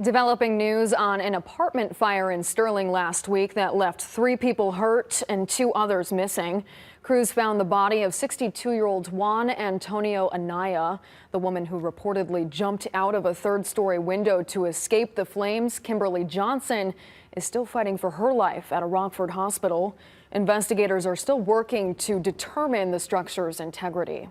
Developing news on an apartment fire in Sterling last week that left 3 people hurt and 2 others missing. Crews found the body of 62-year-old Juan Antonio Anaya. The woman who reportedly jumped out of a 3rd-story window to escape the flames, Kimberly Johnson, is still fighting for her life at a Rockford hospital. Investigators are still working to determine the structure's integrity.